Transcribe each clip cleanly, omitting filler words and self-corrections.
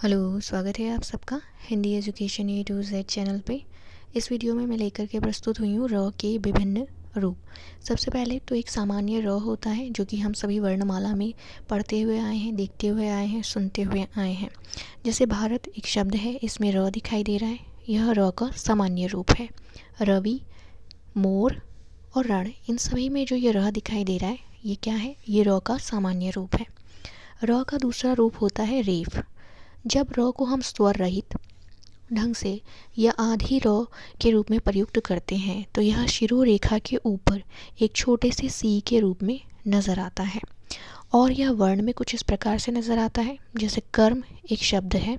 Hello, स्वागत है आप सबका Hindi education A to Z channel पे। इस वीडियो में मैं लेकर के प्रस्तुत हुई हूँ र के विभिन्न रूप। सबसे पहले तो एक सामान्य र होता है जो कि हम सभी वर्णमाला में पढ़ते हुए आए हैं, देखते हुए आए हैं, सुनते हुए आए हैं। जैसे भारत एक शब्द है, इसमें र दिखाई दे रहा है, यह र का सामान्य रूप है। रवि, मोर और रण, इन सभी में जो ये र दिखाई दे रहा है ये क्या है? ये र का सामान्य रूप है। र का दूसरा रूप होता है रेफ। जब र को हम स्वर रहित ढंग से या आधी र के रूप में प्रयुक्त करते हैं तो यह शिरोरेखा के ऊपर एक छोटे से सी के रूप में नज़र आता है और यह वर्ण में कुछ इस प्रकार से नज़र आता है। जैसे कर्म एक शब्द है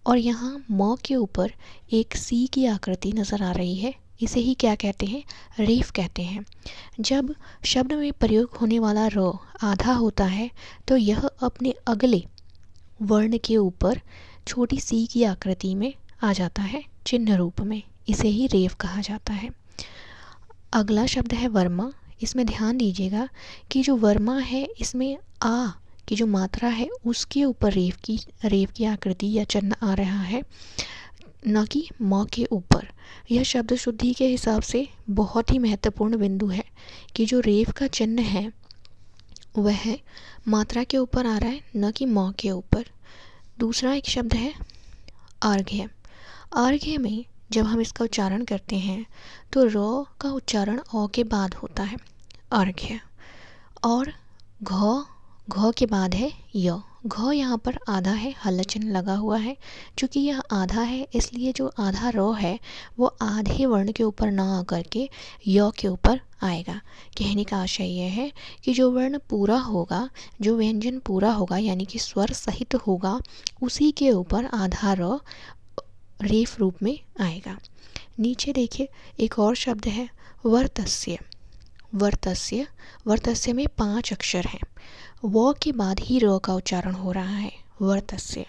और यहाँ म के ऊपर एक सी की आकृति नज़र आ रही है, इसे ही क्या कहते हैं? रेफ कहते हैं। जब शब्द में प्रयोग होने वाला र आधा होता है तो यह अपने अगले वर्ण के ऊपर छोटी सी की आकृति में आ जाता है, चिन्ह रूप में, इसे ही रेफ कहा जाता है। अगला शब्द है वर्मा। इसमें ध्यान दीजिएगा कि जो वर्मा है इसमें आ की जो मात्रा है उसके ऊपर रेफ की आकृति या चिन्ह आ रहा है, न कि म के ऊपर। यह शब्द शुद्धि के हिसाब से बहुत ही महत्वपूर्ण बिंदु है कि जो रेफ का चिन्ह है वह मात्रा के ऊपर आ रहा है, न कि म के ऊपर। दूसरा एक शब्द है अर्घ्य। अर्घ्य में जब हम इसका उच्चारण करते हैं तो र का उच्चारण अ के बाद होता है, अर्घ्य। और घ के बाद है य। घ यहाँ पर आधा है, हल चिन्ह लगा हुआ है। चूँकि यह आधा है इसलिए जो आधा र है वो आधे वर्ण के ऊपर ना आकर के य के ऊपर आएगा। कहने का आशय यह है कि जो वर्ण पूरा होगा, जो व्यंजन पूरा होगा यानी कि स्वर सहित होगा, उसी के ऊपर आधा र रेफ रूप में आएगा। नीचे देखिए एक और शब्द है वर्तस्य। वर्तस्य में 5 अक्षर हैं। व के बाद ही र का उच्चारण हो रहा है, वर्तस्य।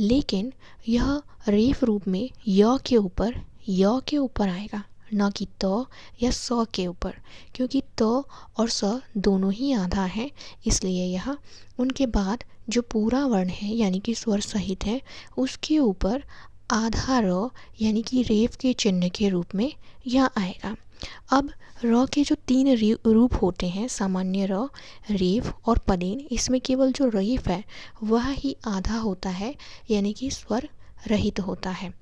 लेकिन यह रेफ रूप में य के ऊपर आएगा, न कि त या स के ऊपर, क्योंकि त और स दोनों ही आधा है। इसलिए यह उनके बाद जो पूरा वर्ण है यानी कि स्वर सहित है उसके ऊपर आधा र यानी कि रेफ के चिन्ह के रूप में यह आएगा। अब र के जो 3 रूप होते हैं, सामान्य र, रेफ और पदेन, इसमें केवल जो रेफ है वह ही आधा होता है यानी कि स्वर रहित होता है।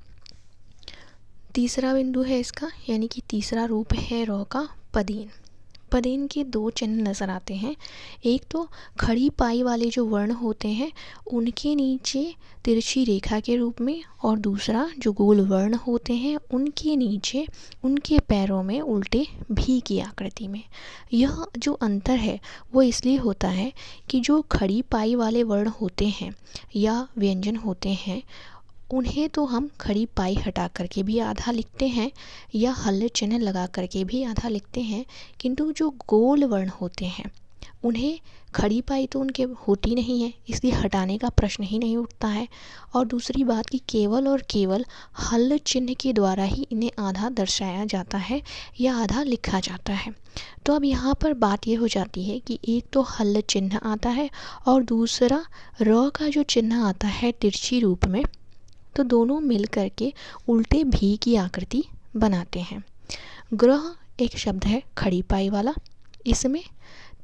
तीसरा बिंदु है इसका यानी कि तीसरा रूप है र का पदेन। पदेन के 2 चिन्ह नज़र आते हैं। एक तो खड़ी पाई वाले जो वर्ण होते हैं उनके नीचे तिरछी रेखा के रूप में, और दूसरा जो गोल वर्ण होते हैं उनके नीचे उनके पैरों में उल्टे भी की आकृति में। यह जो अंतर है वो इसलिए होता है कि जो खड़ी पाई वाले वर्ण होते हैं या व्यंजन होते हैं उन्हें तो हम खड़ी पाई हटा करके भी आधा लिखते हैं या हल चिन्ह लगा करके भी आधा लिखते हैं, किंतु जो गोल वर्ण होते हैं उन्हें खड़ी पाई तो उनके होती नहीं है, इसलिए हटाने का प्रश्न ही नहीं उठता है। और दूसरी बात कि केवल और केवल हल चिन्ह के द्वारा ही इन्हें आधा दर्शाया जाता है या आधा लिखा जाता है। तो अब यहाँ पर बात ये हो जाती है कि एक तो हल चिन्ह आता है और दूसरा र का जो चिन्ह आता है तिरछी रूप में, तो दोनों मिल करके उल्टे भी की आकृति बनाते हैं। ग्रह एक शब्द है खड़ी पाई वाला, इसमें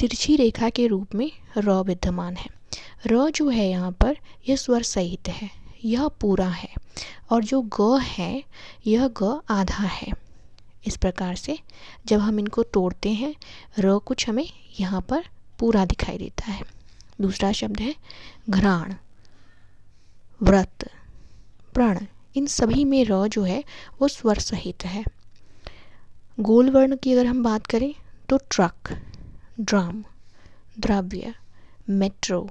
तिरछी रेखा के रूप में र विद्यमान है। र जो है यहाँ पर यह स्वर सहित है, यह पूरा है, और जो ग है यह ग आधा है। इस प्रकार से जब हम इनको तोड़ते हैं र कुछ हमें यहाँ पर पूरा दिखाई देता है। दूसरा शब्द है घ्राण, व्रत, प्रण, इन सभी में र जो है वो स्वर सहित है। गोल वर्ण की अगर हम बात करें तो ट्रक, ड्राम, द्रव्य, मेट्रो,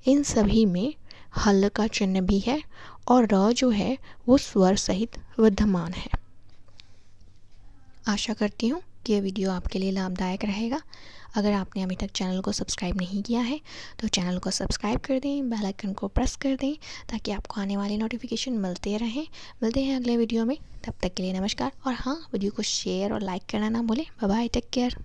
इन सभी में हल का चिन्ह भी है और र जो है वो स्वर सहित विद्यमान है। आशा करती हूँ कि यह वीडियो आपके लिए लाभदायक रहेगा। अगर आपने अभी तक चैनल को सब्सक्राइब नहीं किया है तो चैनल को सब्सक्राइब कर दें, बेल आइकन को प्रेस कर दें ताकि आपको आने वाले नोटिफिकेशन मिलते रहें। मिलते हैं अगले वीडियो में, तब तक के लिए नमस्कार। और हाँ, वीडियो को शेयर और लाइक करना ना भूलें। Bye bye, take care.